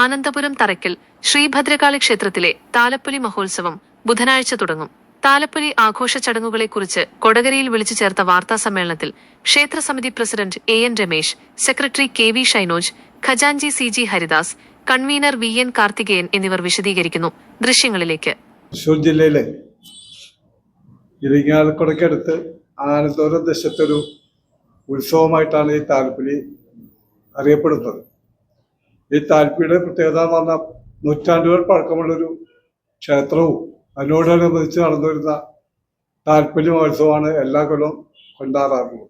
ആനന്ദപുരം തറയ്ക്കൽ ശ്രീഭദ്രകാളി ക്ഷേത്രത്തിലെ താലപ്പൊലി മഹോത്സവം ബുധനാഴ്ച തുടങ്ങും. താലപ്പൊലി ആഘോഷ ചടങ്ങുകളെക്കുറിച്ച് കൊടകരയിൽ വിളിച്ചു ചേർത്ത വാർത്താസമ്മേളനത്തിൽ ക്ഷേത്രസമിതി president AN Ramesh, secretary KV Shinoj, ഖജാൻജി CG Haridas, convener VN Karthikeyan എന്നിവർ വിശദീകരിക്കുന്നു. ദൃശ്യങ്ങളിലേക്ക്. തൃശ്ശൂർ ജില്ലയിലെ ഇരിങ്ങാലക്കുടയ്ക്കടുത്ത് ആനന്ദപുരം ദേശത്തൊരു ഉത്സവമായിട്ടാണ് ഈ താലപ്പൊലി അറിയപ്പെടുന്നത്. ഈ താലപ്പൊലിയുടെ പ്രത്യേകത എന്ന് പറഞ്ഞാൽ നൂറ്റാണ്ടുകൾ പഴക്കമുള്ളൊരു ക്ഷേത്രവും അതിനോടനുബന്ധിച്ച് നടന്നു വരുന്ന താലപ്പൊലി മഹോത്സവമാണ് എല്ലാ കൊല്ലവും കൊണ്ടാടാറുള്ളത്.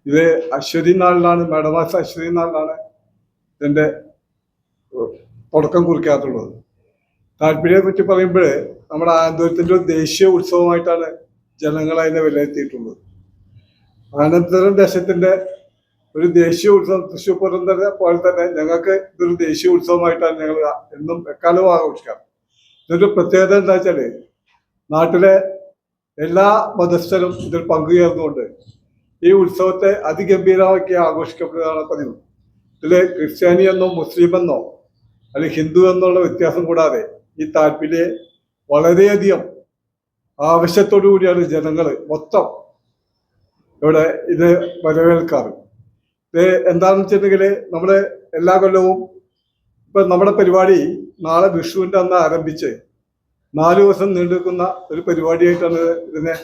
ഇത് അശ്വതി നാളിലാണ്, മേടമാസ അശ്വതി നാളിലാണ് ഇതിൻ്റെ തുടക്കം കുറിക്കാറുള്ളത്. താലപ്പൊലിയെ പറ്റി പറയുമ്പോൾ നമ്മുടെ ആനന്ദപുരത്തിൻ്റെ ഒരു ദേശീയ ഉത്സവമായിട്ടാണ് ജനങ്ങൾ അതിനെ വിലയിരുത്തിയിട്ടുള്ളത്. ആനന്ദപുരം ദേശത്തിൻ്റെ ഒരു ദേശീയ ഉത്സവം തൃശ്ശൂർ പൂരം തന്നെ പോലെ തന്നെ ഞങ്ങൾക്ക് ഇതൊരു ദേശീയ ഉത്സവമായിട്ടാണ് ഞങ്ങൾ എന്നും എക്കാലവും ആഘോഷിക്കാം. ഇതൊരു പ്രത്യേകത എന്താ വെച്ചാൽ നാട്ടിലെ എല്ലാ മതസ്ഥരും ഇതിൽ പങ്കുചേർന്നുകൊണ്ട് ഈ ഉത്സവത്തെ അതിഗംഭീരമാക്കി ആഘോഷിക്കുകയാണ് പതിവ്. ഇതിൽ ക്രിസ്ത്യാനിയെന്നോ മുസ്ലിമെന്നോ അല്ലെങ്കിൽ ഹിന്ദു എന്നുള്ള വ്യത്യാസം കൂടാതെ ഈ താലപ്പൊലിയെ വളരെയധികം ആവശ്യത്തോടു കൂടിയാണ് ജനങ്ങൾ മൊത്തം ഇവിടെ ഇത് വരവേൽക്കാറ്. ഇത് എന്താണെന്ന് വെച്ചിട്ടുണ്ടെങ്കിൽ നമ്മൾ എല്ലാ കൊല്ലവും ഇപ്പം നമ്മുടെ പരിപാടി നാളെ വിഷുവിൻ്റെ അന്ന് ആരംഭിച്ച് 4 ദിവസം നീണ്ടുനിൽക്കുന്ന ഒരു പരിപാടിയായിട്ടാണ് ഇതിനെ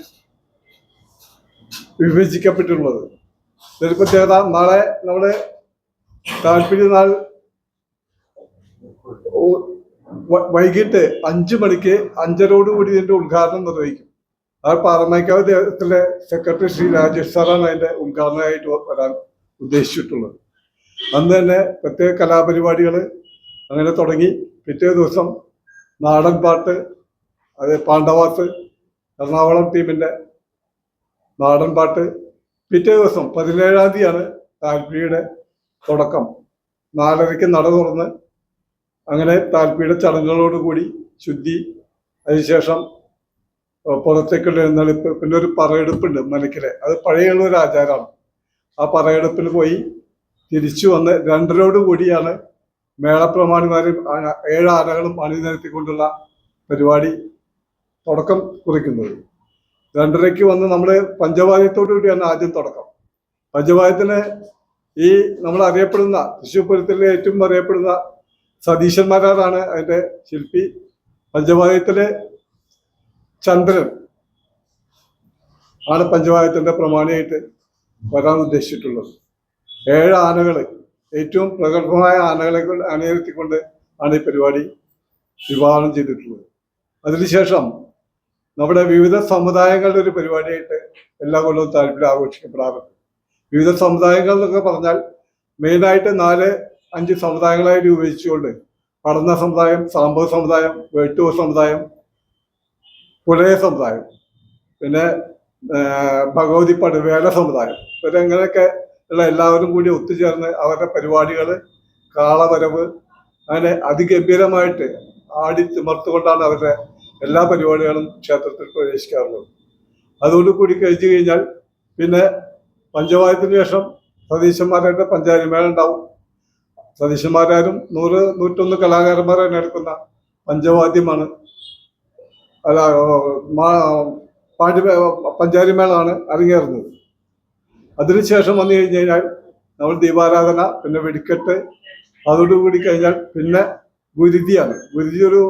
വിഭജിക്കപ്പെട്ടിട്ടുള്ളത്. ഇതൊരു പ്രത്യേകത. നാളെ നമ്മുടെ താലപ്പൊലി നാൾ വൈകിട്ട് 5 മണിക്ക് 5:30 ഇതിൻ്റെ ഉദ്ഘാടനം നിർവഹിക്കും. അത് പാറമേക്കാവ് ദേവത്തിലെ സെക്രട്ടറി ശ്രീ രാജേഷ് സാറാണ് അതിൻ്റെ ഉദ്ഘാടനമായിട്ട് വരാൻ ഉദ്ദേശിച്ചിട്ടുള്ളത്. അന്ന് തന്നെ പ്രത്യേക കലാപരിപാടികൾ അങ്ങനെ തുടങ്ങി. പിറ്റേ ദിവസം നാടൻ പാട്ട്, അത് പാണ്ഡവാസ് എറണാകുളം ടീമിൻ്റെ നാടൻ പാട്ട്. പിറ്റേ ദിവസം 17-ാം തീയതിയാണ് താലപ്പൊലിയുടെ തുടക്കം. 4:30-ക്ക് നട തുറന്ന് അങ്ങനെ താലപ്പൊലിയുടെ ചടങ്ങുകളോടുകൂടി ശുദ്ധി, അതിനുശേഷം പുറത്തേക്കുള്ള എഴുന്നള്ളിപ്പ്, പിന്നെ ഒരു പറയെടുപ്പുണ്ട് മലക്കിലെ. അത് പഴയുള്ള ഒരു ആചാരമാണ്. ആ പറയെടുപ്പിൽ പോയി തിരിച്ചു വന്ന് 2:30-ഓടുകൂടിയാണ് മേളപ്രമാണിമാരും 7 ആനകളും അണിനിരത്തിക്കൊണ്ടുള്ള പരിപാടി തുടക്കം കുറിക്കുന്നത്. 2:30-ക്ക് വന്ന് നമ്മൾ പഞ്ചവാദ്യത്തോടു കൂടിയാണ് ആദ്യം തുടക്കം. പഞ്ചവാദ്യത്തിന് ഈ നമ്മൾ അറിയപ്പെടുന്ന തൃശ്ശൂർ പൂരത്തിലെ ഏറ്റവും അറിയപ്പെടുന്ന സതീശന്മാരാണ് അതിൻ്റെ ശില്പി. പഞ്ചവാദ്യത്തിലെ ചന്ദ്രൻ ആണ് പഞ്ചവാദ്യത്തിൻ്റെ പ്രമാണിയായിട്ട് വരാൻ ഉദ്ദേശിച്ചിട്ടുള്ളത്. 7 ആനകൾ, ഏറ്റവും പ്രഗത്ഭമായ ആനകളെ അണിനിരത്തിക്കൊണ്ട് ആണ് ഈ പരിപാടി വിഭാവനം ചെയ്തിട്ടുള്ളത്. അതിനുശേഷം നമ്മുടെ വിവിധ സമുദായങ്ങളുടെ ഒരു പരിപാടിയായിട്ട് എല്ലാ കൊല്ലവും താലപ്പൊലി ആഘോഷിക്കപ്പെടാറുണ്ട്. വിവിധ സമുദായങ്ങൾ എന്നൊക്കെ പറഞ്ഞാൽ മെയിനായിട്ട് 4-5 സമുദായങ്ങളായി രൂപീകരിച്ചുകൊണ്ട് പടന്ന സമുദായം, സാമ്പവ സമുദായം, വേട്ടുവ സമുദായം, പുലയ സമുദായം, പിന്നെ ഭഗവതിപ്പട് വേല സമുദായം, ഇവരങ്ങനെയൊക്കെ ഉള്ള എല്ലാവരും കൂടി ഒത്തുചേർന്ന് അവരുടെ പരിപാടികൾ, കാളവരവ്, അങ്ങനെ അതിഗംഭീരമായിട്ട് ആടി തിമർത്തുകൊണ്ടാണ് അവരുടെ എല്ലാ പരിപാടികളും ക്ഷേത്രത്തിൽ പ്രവേശിക്കാറുള്ളത്. അതോടുകൂടി കഴിച്ചു കഴിഞ്ഞാൽ പിന്നെ പഞ്ചവാദ്യത്തിന് ശേഷം സതീശന്മാരായിട്ട് പഞ്ചാരിമേള ഉണ്ടാവും. സതീശന്മാരും 100-101 കലാകാരന്മാരെ എടുക്കുന്ന പഞ്ചവാദ്യമാണ്, അല്ല പഞ്ചാരിമേളാണ് അരങ്ങേറുന്നത്. അതിനുശേഷം വന്നു കഴിഞ്ഞ് കഴിഞ്ഞാൽ നമ്മൾ ദീപാരാധന, പിന്നെ വെടിക്കെട്ട്, അതോടുകൂടി കഴിഞ്ഞാൽ പിന്നെ ഗുരുതിയാണ്. ഗുരുതി ഒരു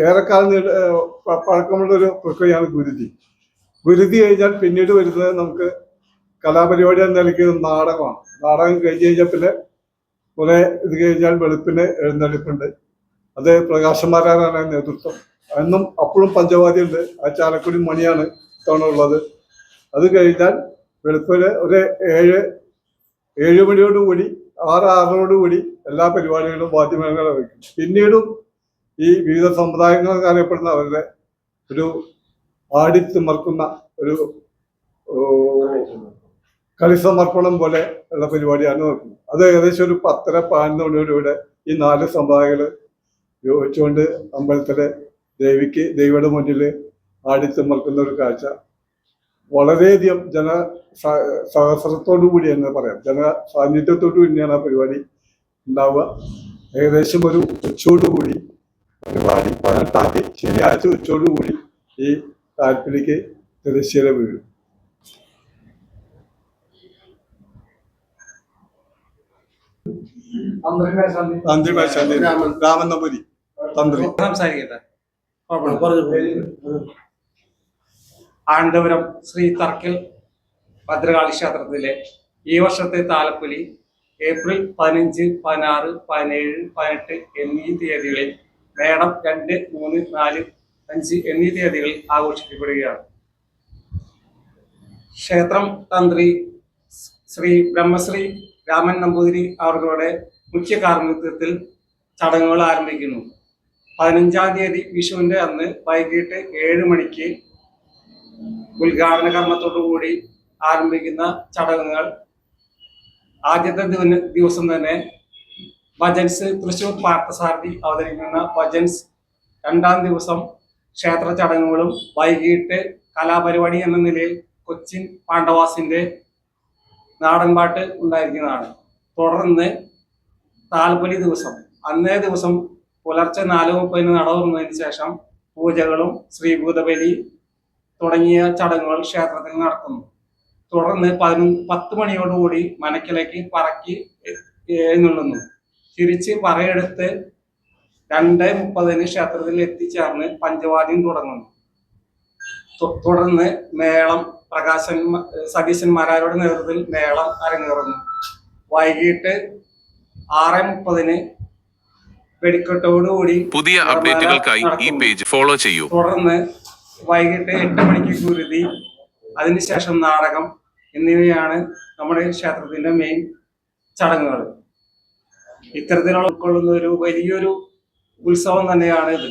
ഏറെക്കാലം പഴക്കമുള്ളൊരു പ്രക്രിയയാണ് ഗുരുതി. ഗുരുതി കഴിഞ്ഞാൽ പിന്നീട് വരുന്നത് നമുക്ക് കലാപരിപാടി എന്ന നിലയ്ക്ക് നാടകമാണ്. നാടകം കഴിഞ്ഞ് കഴിഞ്ഞാൽ പിന്നെ കുറെ ഇത് കഴിഞ്ഞാൽ വെളുപ്പിന് എഴുന്നള്ളിപ്പുണ്ട്. അത് പ്രകാശന്മാരാണ് നേതൃത്വം. എന്നും അപ്പോഴും പഞ്ചവാദ്യമുണ്ട്. ആ ചാലക്കുടി മണിയാണ് ഇത്തവണ ഉള്ളത്. അത് കഴിഞ്ഞാൽ വെളുപ്പിന് ഒരു 7 മണിയോടുകൂടി 6-6:30 എല്ലാ പരിപാടികളും വാദ്യമേളങ്ങൾ വയ്ക്കും. പിന്നീടും ഈ വിവിധ സമുദായങ്ങൾക്ക് അറിയപ്പെടുന്ന അവരുടെ ഒരു ആടിത്തിമർക്കുന്ന ഒരു കളിസമർപ്പണം പോലെ ഉള്ള പരിപാടിയാണ് നോക്കുന്നത്. അത് ഏകദേശം ഒരു 10-11 മണിയോടുകൂടെ ഈ 4 സമുദായങ്ങൾ യോജിച്ചുകൊണ്ട് അമ്പലത്തിലെ ദേവിയുടെ മുന്നിൽ ആടിത്തിമർക്കുന്ന ഒരു കാഴ്ച വളരെയധികം സഹസ്രത്തോടു കൂടി എന്ന് പറയാം, സാന്നിധ്യത്തോടു കൂടിയാണ് ആ പരിപാടി ഉണ്ടാവുക. ഏകദേശം ഒരു ഉച്ചയോടുകൂടി പരിപാടി 18-ാം തീയതി ശനിയാഴ്ച ഉച്ചയോടുകൂടി ഈ താലപ്പൊലിക്ക് തിരശ്ശീല വീഴും. തന്ത്രി രാമൻ നമ്പൂരി തന്ത്രി സംസാരിക്കട്ടെ. ആനന്ദപുരം ശ്രീ തർക്കൽ ഭദ്രകാളി ക്ഷേത്രത്തിലെ ഈ വർഷത്തെ താലപ്പൊലി ഏപ്രിൽ 15, 16, 17, 18 എന്നീ തീയതികളിൽ മേടം 2, 3, 4, 5 എന്നീ തീയതികളിൽ ആഘോഷിക്കപ്പെടുകയാണ്. ക്ഷേത്രം തന്ത്രി ശ്രീ ബ്രഹ്മശ്രീ രാമൻ നമ്പൂതിരി അവരുടെ മുഖ്യ കാർമ്മികത്വത്തിൽ ചടങ്ങുകൾ ആരംഭിക്കുന്നു. 15-ാം തീയതി വിഷുവിന്റെ അന്ന് വൈകിട്ട് 7 മണിക്ക് ഉദ്ഘാടന കർമ്മത്തോടുകൂടി ആരംഭിക്കുന്ന ചടങ്ങുകൾ ആദ്യത്തെ ദിവസം തന്നെ ഭജൻസ് തൃശൂർ പാർത്ഥസാരഥി അവതരിക്കുന്ന ഭജൻസ്, 2-ാം ദിവസം ക്ഷേത്ര ചടങ്ങുകളും വൈകിട്ട് കലാപരിപാടി എന്ന നിലയിൽ കൊച്ചിൻ പാണ്ഡവാസിന്റെ നാടൻപാട്ട് ഉണ്ടായിരിക്കുന്നതാണ്. തുടർന്ന് താലപ്പൊലി ദിവസം, അന്നേ ദിവസം പുലർച്ചെ 4:30 നട തുറന്നതിന് ശേഷം പൂജകളും ശ്രീഭൂതബലി തുടങ്ങിയ ചടങ്ങുകൾ ക്ഷേത്രത്തിൽ നടക്കുന്നു. തുടർന്ന് 10 മണിയോടുകൂടി മനക്കിലേക്ക് പറക്കി എഴുന്നള്ളുന്നു. തിരിച്ച് പറയെടുത്ത് 2:30 ക്ഷേത്രത്തിൽ എത്തിച്ചേർന്ന് പഞ്ചവാദ്യം തുടങ്ങുന്നു. തുടർന്ന് മേളം സതീശന്മാരുടെ നേതൃത്വത്തിൽ മേളം അരങ്ങേറുന്നു. വൈകിട്ട് 6:30 വെടിക്കെട്ടോടുകൂടി പുതിയ അപ്ഡേറ്റുകൾക്കായി ഈ പേജ് ഫോളോ ചെയ്യൂ. തുടർന്ന് വൈകിട്ട് 8 മണിക്ക് ഗുരുതി, അതിനുശേഷം നാടകം എന്നിവയാണ് നമ്മുടെ ക്ഷേത്രത്തിന്റെ മെയിൻ ചടങ്ങുകൾ. ഇത്തരത്തിലുള്ള ഉൾക്കൊള്ളുന്ന ഒരു വലിയൊരു ഉത്സവം തന്നെയാണ് ഇത്.